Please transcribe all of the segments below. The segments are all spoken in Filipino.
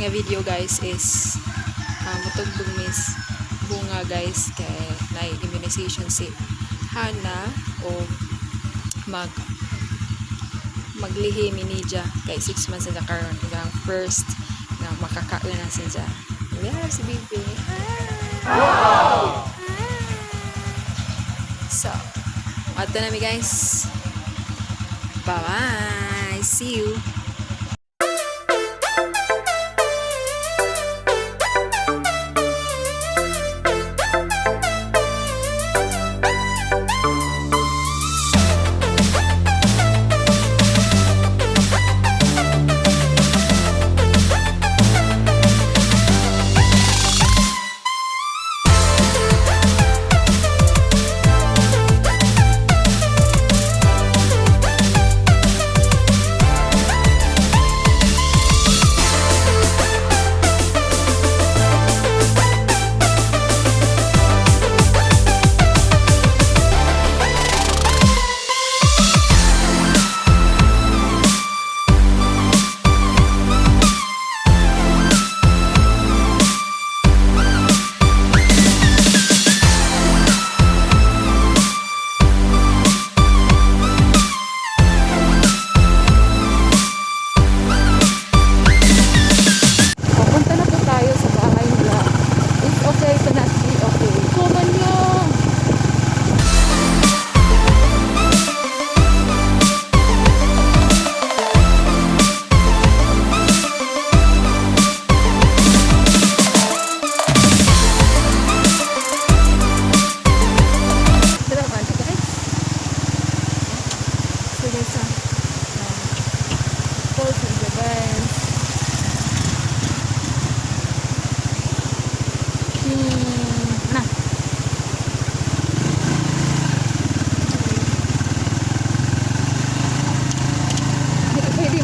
nga video guys is mutugtog miss bunga guys kay na immunization si Hana o maglihi minidya kay 6 months na karon hanggang first na makakaon na siya. Yeah, si Bibi. Wow! So, ato na mi guys. Bye-bye. See you.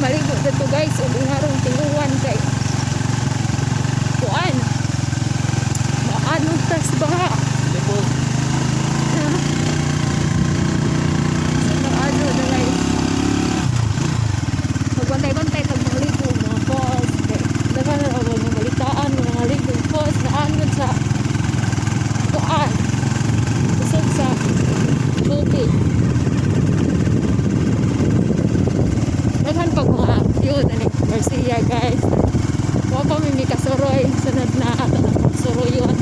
Maligo dito guys, ug harong tinguwan kay kuan maano tas baha level maano na guys magbantay-bantay pag maligo mga falls kay dagan na mga balitaan mga maligo falls na anod sa kuan kusog sa tubig. Pag mga yun, Garcia guys, huwag kami may kasuroy sunod na ato na kasuroy yun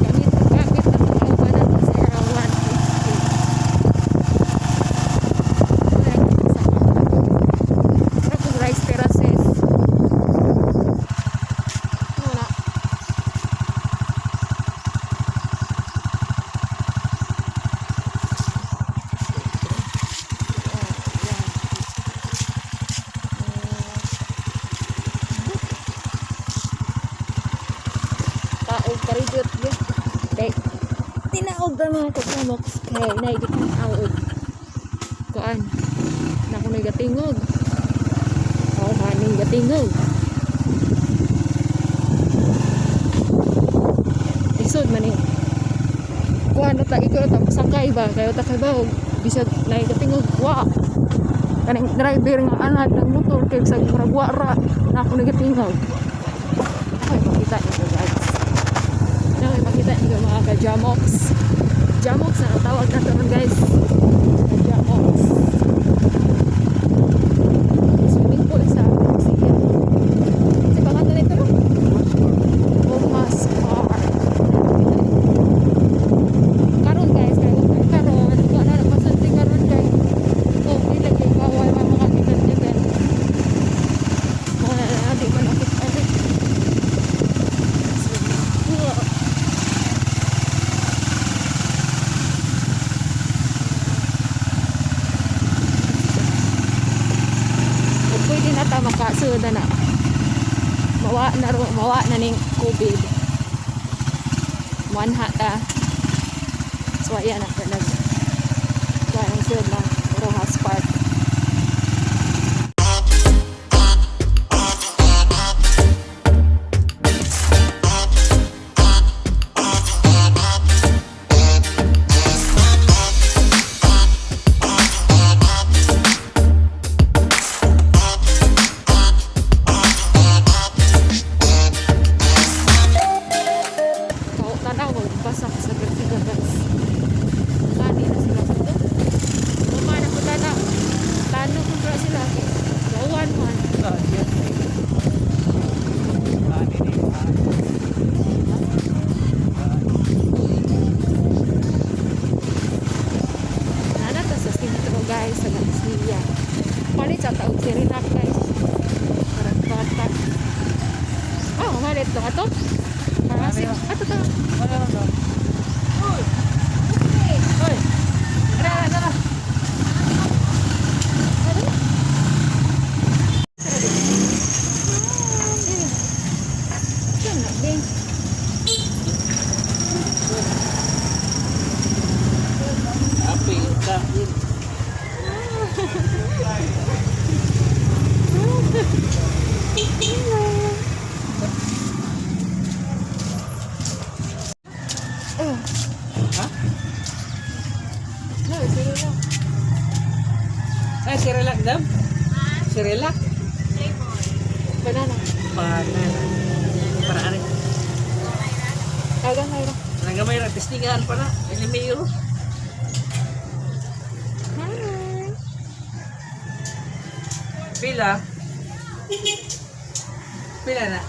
gamit na mga na sa Erawan 50 para kung rice terraces wala karidot yun kay tinaog na mga kukamoks kay naigit ng aog kuan na kung nagatingog o haning gatingog isod man eh kuan na ikaw na sakay ba kayo takay bisag naigatingog wa kaning driver nga anad ng motor kay sa muragwara na kung nagatingog ay makita nyo guys makita nyo mga ka-jamoks na natawag na naman guys ka-jamoks swimming pool sa sige si pangalan ito no? Thomas Park karon guys karon wala na pasunti karon guys ilagay bawal mga kitan mga adik man akit pwede na ta makasuda na mawa na ning COVID manha ta so ayan na nag kuha ng sud na Rojas Park. Ha? No, sige lang. Ay, si Relax daw? Si Relax? Banana. Banana. Para ano? Agang mayroon. Nagamay na, testingan pa na. Ini mayro. Pila? Pila na?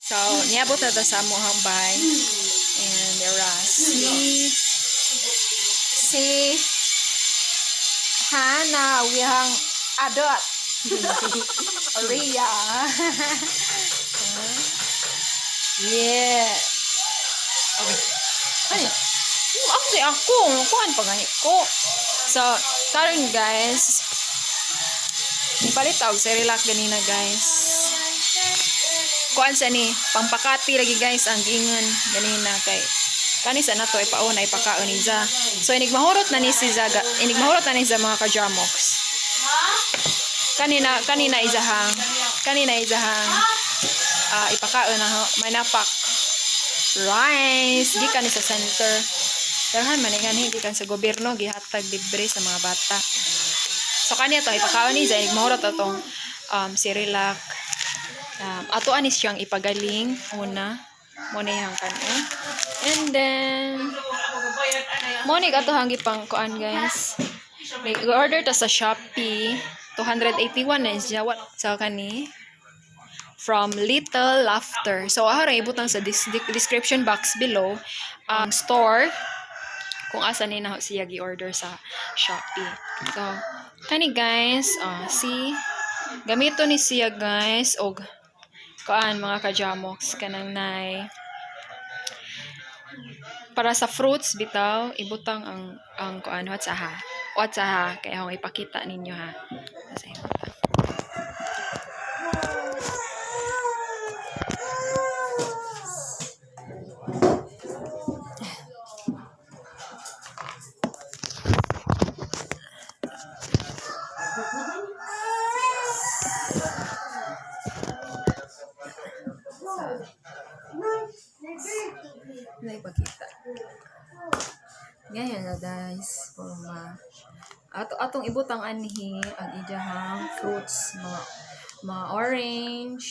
So, niabot na to sa amuhang bahay. And there are si Hana wihang adot. Ria. Yeah. Ay, ako. Kuhan pa ganit ko. So, karon guys, ipalit og si Relax ganina guys. Kuan sa ni pangpakati lagi guys ang gingan ganina kay kani sa nato ipauna ipakaon ni Za. So inig mahurot na ni si Zaga, inig mahurot na ni sa mga kajamox. Kanina izahang ipakaon na may napak rice gikan ni sa center. Dahan man ni gikan sa gobyerno gihatag libre sa mga bata. So kaniya to ipakaon ni Za inig mahurot atong si Relax. Ato anis siyang ipagaling una mo na yung kanon. And then mo ni ato hangi pang kuan guys. May order ta sa Shopee 281 na siya what sa kani from Little Laughter. So ara ibutang sa description box below ang store kung asa ni na siya gi-order sa Shopee. So kani guys, si gamito ni siya guys og kuan mga kajamox kanang nay para sa fruits bitaw ibutang ang kuan what sa ha kaya akong ipakita ninyo ha. na ipakita. Ganyan na guys. Atong ibutang anhi ang ijahang fruits, mga orange,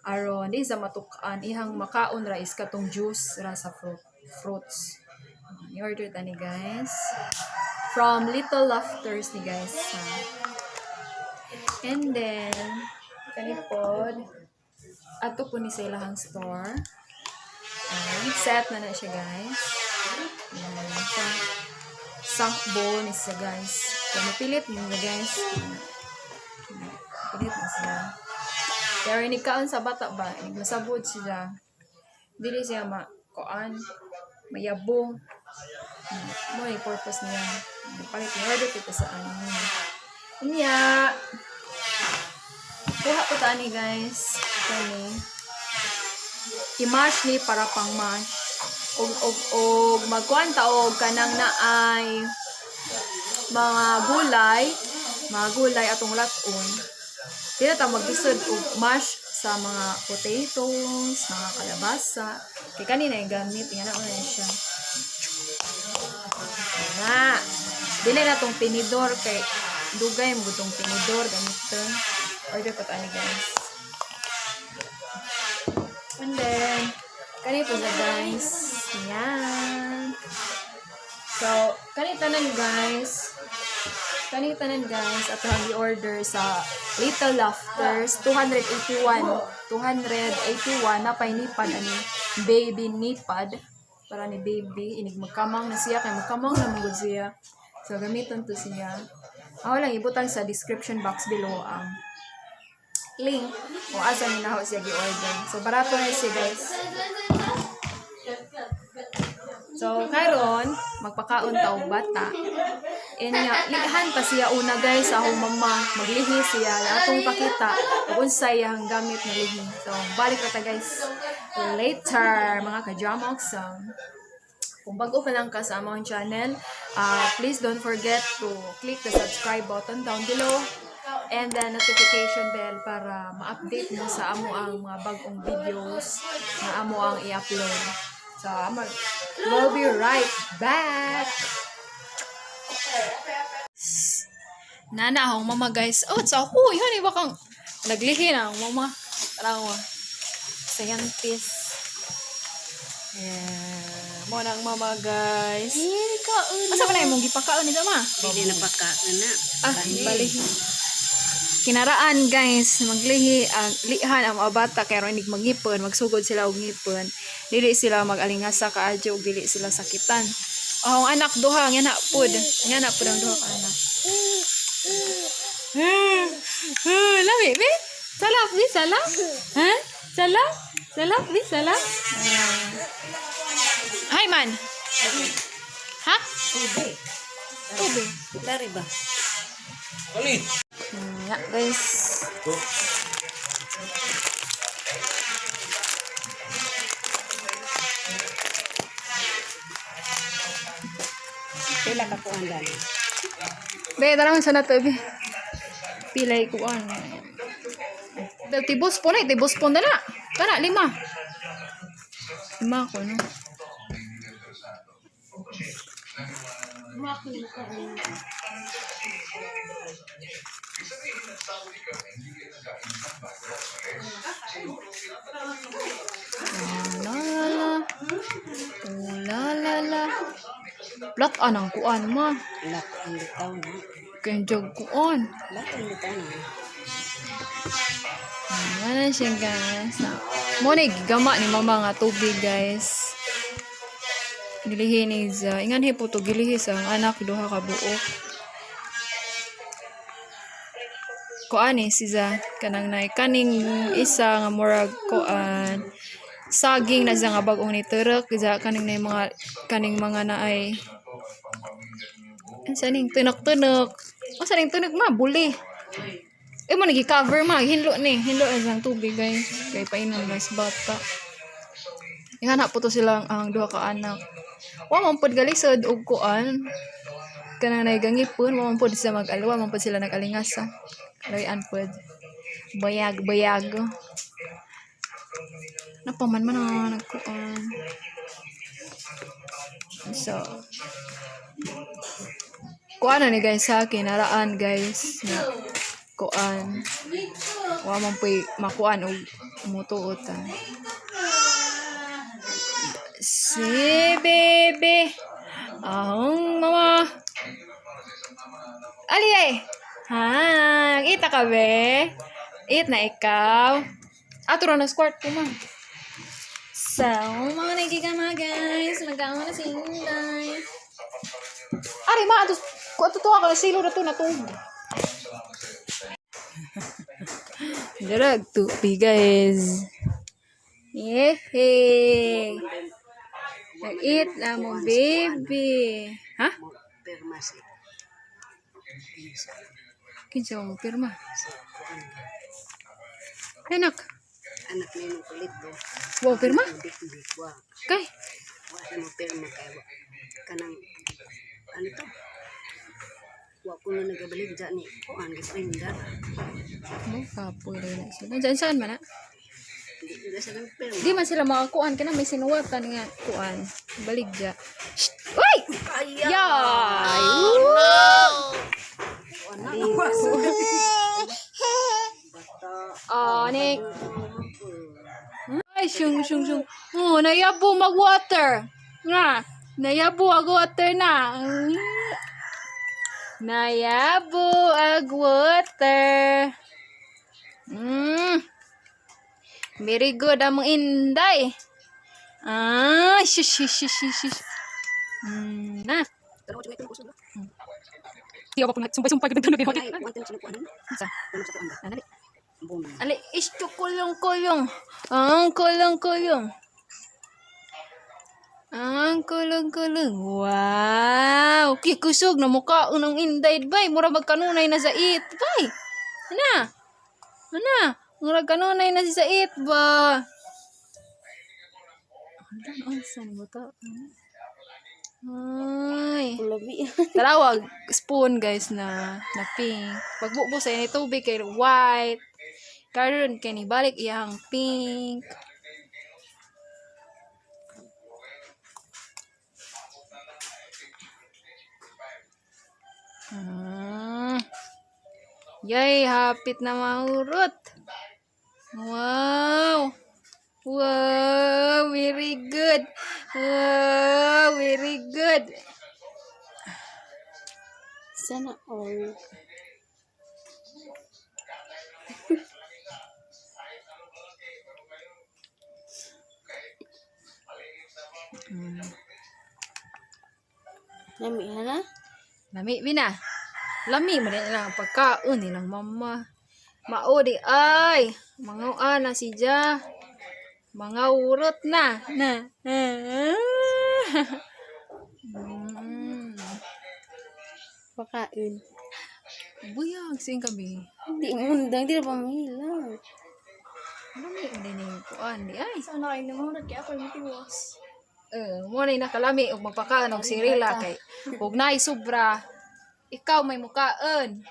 aron di sa matukan ihang makaon ra is katong juice ra sa fruits. I-order ta ni guys from Little Laughters ni guys. And then kanipod ato po ni sa ilahang store. Set na siya guys. Yan siya. Sakbo ni siya guys. So, mapilit mo na guys. Mapilit na siya. Pero inikaon sa bata ba? Masabot siya. Dili siya mayabong. Mo yung purpose niya. Palit niya. Order kita sa ano. Niya. Kuha ko ta ni guys. Kani. I-mash ni para pang mash. Og magkuhan ta og kanang naay mga gulay atong laton. Dili ta maglisod og mash sa mga potatoes, mga kalabasa. Kay kanina yung gamit, yan na siya. Na. Dili na tong tinidor kay dugay mo tong tinidor gamiton. Order ko ta ni guys. And then kanito na guys. Yan. So, kanitanan guys. Ato ang i-order sa Little Laughters 281 napay nipad ani baby nipad para ni baby inig magkamang na siya kay magkamang na mugod siya. So, gamiton to siya. Ako lang ibutang sa description box below ang link kung asa ni naho siya gi-order. So, barato na siya guys. So, karon magpakaon ta og bata. Lihan pa siya una guys sa akong mama. Maglihi siya. Atong pakita kung unsay ang gamit na lihi. So, balik na ta guys later mga ka-Jamox. Kung bago pa lang ka sa among channel, please don't forget to click the subscribe button down below and the notification bell para ma-update mo sa amo ang mga bagong videos na amo ang i-upload. So, we'll be right back. Nana akong mama guys. Oh, sa huy, honey, bakang naglihi na ang mama. Tarawa. Scientist. Yeah. Mo nang mama guys. Asa pa na yung mong gipakaon nito ma? Pwede na pagkaon na. Balihin. Kinaraan guys, maglihi ang lihan ang mga bata kay inig magipon, magsugod sila og ngipon. Dili sila mag-alingasa kaadyo ug dili sila sakitan. Ang anak duha nga na pud. Nga na pud ang duha ka anak. Labi, be? Salap, be? Salap? Ha? Salap? Salap, be? Salap? Hi, man. Ha? Ube. Dari ba? Ulit. Ya, guys. Pila ka kuan dali. Be, tara sa nato, be. Pilay kuan. Tibos po na, tibos po na na. Kana, 5. 5 ko, no? La. Lat anang kuan ma. Lak ang bitaw na. Kenjog kuan. Lak ang bitaw na. Ano siya guys. Mo ni gigama ni mama nga tubig guys. Gilihi ni za. Ingan hipo to gilihi sa anak duha ka buok. Kuan ni si za kanang nay kaning isa nga murag kuan saging na nga bagong ni terek za kaning nay mga kaning mga naay saning tunog-tunog. O saning tunog ma buli. Mo nagi-cover ma hinlo ang tubig guys. Kay painom guys bata. Ingan po to sila ang duha ka anak. Wa man pod galisod og kuan. Kanang naigangipon, wa man pod sila mag-alwa, man pod sila Napaman man na nagkuan. So, kuan na ni guys sa akin, naraan guys na kuan. Wa man po'y makuan o mutuotan. Si bebe. Ahong mama. Ali ay. Ha, kita ka be? It na ikaw. Ato na squirt ko man. So, mga nagkikama guys, magkama na si Inday. Ari ma, ato tuwa ka na silo na to na to. Darag tupi guys. Yehey. Eat na mo baby. Ha? Perma si Kinsa mo pirma? Anak. anak ni nung kulit do. Wow pirma? Hindi wa. Kay. Wa sa mo perma kay wa. Kanang ano to? Wa ko na nagabalik dyan ni. Kuan giprinda. Mo kapoy na sila. Diyan saan man na? Hindi nga sa nang perma. Di man sila makakuan kana may sinuwatan nga kuan. Baligya. Shh! Uy! Kaya. Yay! Oh, Nick. Ay, syung. Oh, nayabo mag-water. Nga, nayabo ag-water na. Nayabo ag-water. Very good among Inday. Shush. Na. Pero mo may kusog. Di ako pag sumpay-sumpay ko dagdag Ay, wantin sino kuan. Sa. Ano sa kuan? Dali. Bom. Ali, isto kulong-kulong. Ang kulong-kulong. Ang kulong-kulong. Wow. Kikusog na mukha unang Inday bay. Mura magkanunay na sa it bay. Ana. Mura kanunay na si sa it ba. Ano saan mo to? Ay. Labi. Tarawag spoon guys na pink. Pagbukbuk sa ini tubig kay white. Karon kay ni balik iyang pink. Yay, hapit na mahurot. Wow, very good. Wow, very good. Sana all. Nami na? Lami, Bina. Lami, mali lang ang pagkaon nilang mama. Maudi, ay. Mga na si Ja. Mga urot na. Pakain. Buyag, sing kami. Hindi undang, di na pamilang. Lami, hindi na yung kuan. Ay. Sana kayo naman, kaya ako yung matiwas. Muna na kalami, ug magpakaon og sirila kay. Ug naay sobra. Ikaw may mukaan.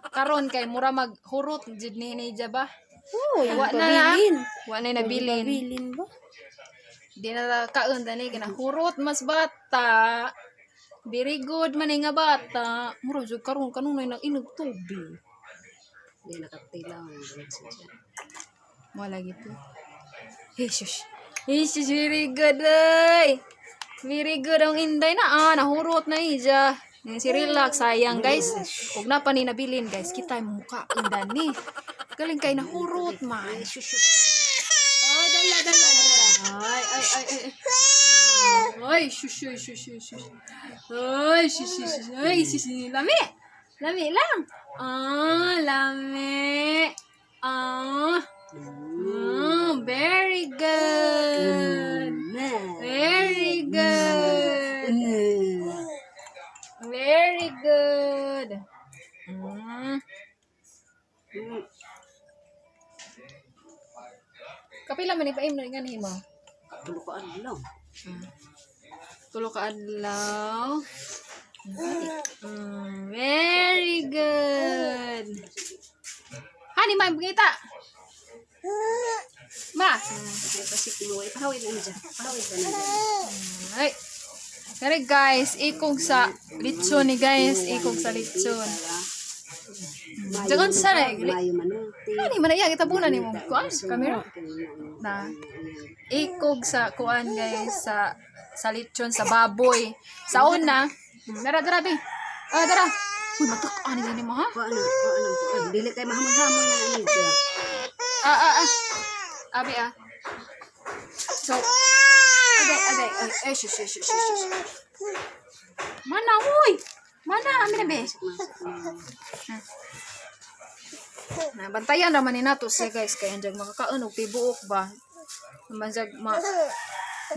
Karon kay mura maghurot jud ni ba? Oo, yung Wa na. pabilin. Wa na nabilin. Pabilin ba? Di na kaon tani kinahurot mas bata. Very good man nga bata. Mura jud karon kanunay nang inog tubig. Hindi nakatilang. Mo lagi po. Jesus. Jesus, very good ay. Very good ang Inday na nahurot na ija. Yung si relax sayang guys. Huwag na pa ni nabilin guys. Kita yung mukha indan ni. Galing kay nahurot man. Ay, dala. Ay. Ay, shush. Ay, shush. Ay, shush. Lami lang. Lami. Very good. Very good. Very good. Kapila man ipaim na nga nimo. Tulukaan lang. Tulo ka adlaw. Very good. Hani may bugita. Ma! Kasi pasik mo, ipahawid na dyan. Pahawid ka na dyan. Ay! Kaya guys, ikog sa lechon ni guys. Ikog sa lechon. Jangan sana eh. Mayo manuti. Ano man iya kita bulan ni mo kuan kamera na ikog sa kuan guys sa lechon sa baboy sa una dara bi dara uy matuk ani gani mo ha Kuan po. Dili kay mahamon-hamon na ano dyan. abi so aday shush mana uy mana amin be na bantayan naman ni nato siya guys kaya anjag makakaon og tibuok ba naman jag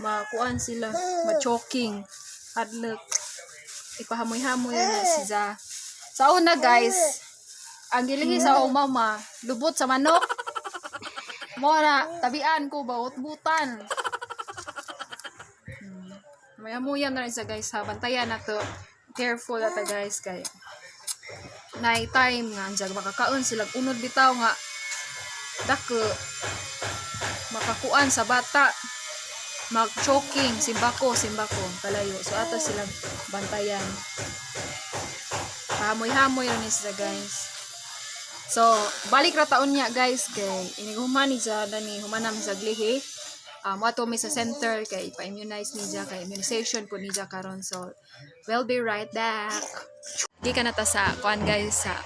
makuan sila ma-choking hadlok ipahamoy-hamoy na siya sa una guys ang gilihi sa akong mama lubot sa manok mo na tabian ko bawot-butan may amuyan na rin sa guys ha bantayan na to careful ata guys kaya night time nga anjag makakaon sila unod bitaw nga dako makakuan sa bata mag-choking simbako kalayo so ato sila bantayan hamoy-hamoy rin sila guys so balik ra taon niya guys kay iniguman ni siya dani humanam sa glihi ato mi sa center kay pa-immunize ni siya kay immunization po ni siya karon so we'll be right back. Di ka nata sa kuan guys sa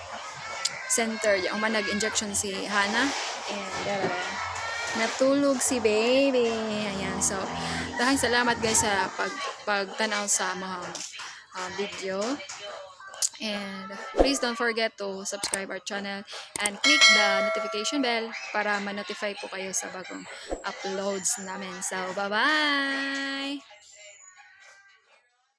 center yung man nag-injection si Hana and natulog si baby ayan so dahil salamat guys sa pagtanaw sa mga video and please don't forget to subscribe our channel and click the notification bell para ma-notify po kayo sa bagong uploads namin so bye bye.